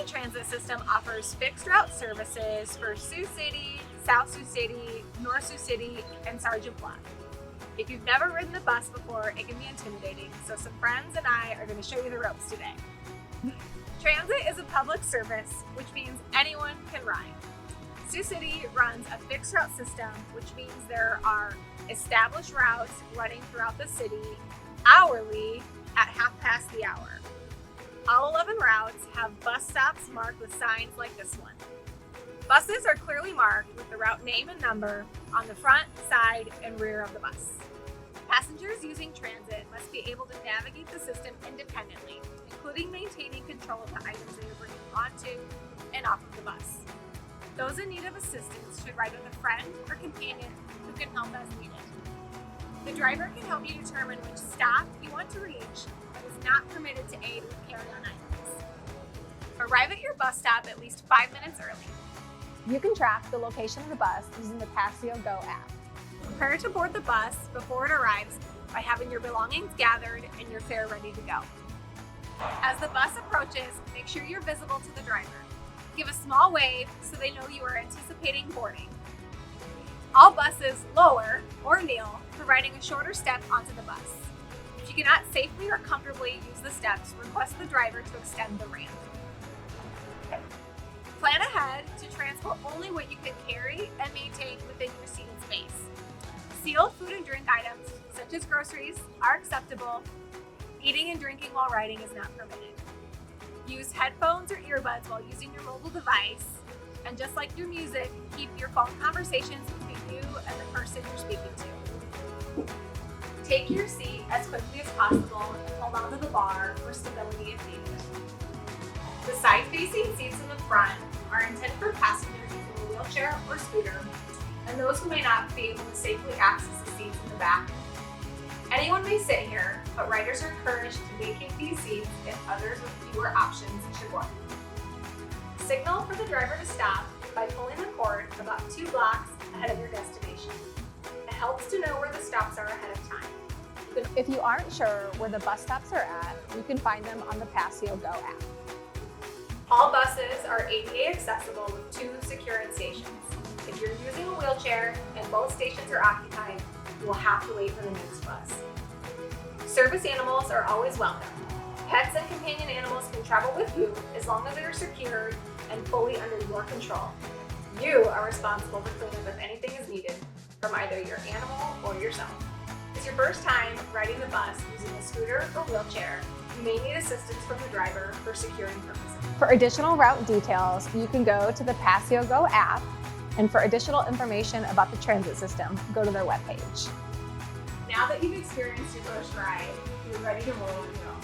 Sioux Transit System offers fixed route services for Sioux City, South Sioux City, North Sioux City, and Sergeant Bluff. If you've never ridden the bus before, it can be intimidating, so some friends and I are going to show you the ropes today. Transit is a public service, which means anyone can ride. Sioux City runs a fixed route system, which means there are established routes running throughout the city hourly at 1/2 hour. All 11 routes have bus stops marked with signs like this one. Buses are clearly marked with the route name and number on the front, side, and rear of the bus. Passengers using transit must be able to navigate the system independently, including maintaining control of the items they are bringing onto and off of the bus. Those in need of assistance should ride with a friend or companion who can help as needed. The driver can help you determine which stop you want to reach, but is not permitted to aid with carry-on items. Arrive at your bus stop at least 5 minutes early. You can track the location of the bus using the Sioux Go app. Prepare to board the bus before it arrives by having your belongings gathered and your fare ready to go. As the bus approaches, make sure you're visible to the driver. Give a small wave so they know you are anticipating boarding. All buses lower or kneel, providing a shorter step onto the bus. If you cannot safely or comfortably use the steps, request the driver to extend the ramp. Plan ahead to transport only what you can carry and maintain within your seating space. Sealed food and drink items, such as groceries, are acceptable. Eating and drinking while riding is not permitted. Use headphones or earbuds while using your mobile device. And just like your music, keep your phone conversations between you and the person you're speaking to. Take your seat as quickly as possible and hold onto the bar for stability if needed. The side-facing seats in the front are intended for passengers using a wheelchair or scooter, and those who may not be able to safely access the seats in the back. Anyone may sit here, but riders are encouraged to vacate these seats if others with fewer options should board. Signal for the driver to stop by pulling the cord about 2 blocks ahead of your destination. It helps to know where the stops are ahead of time. If you aren't sure where the bus stops are at, you can find them on the Sioux Go app. All buses are ADA accessible with 2 securing stations. If you're using a wheelchair and both stations are occupied, you will have to wait for the next bus. Service animals are always welcome. Pets and companion animals can travel with you as long as they are secured and fully under your control. You are responsible for cleanup if anything is needed from either your animal or yourself. If it's your first time riding the bus using a scooter or wheelchair, you may need assistance from the driver for securing purposes. For additional route details, you can go to the Sioux Go app, and for additional information about the transit system, go to their webpage. Now that you've experienced your first ride, you're ready to roll on your own.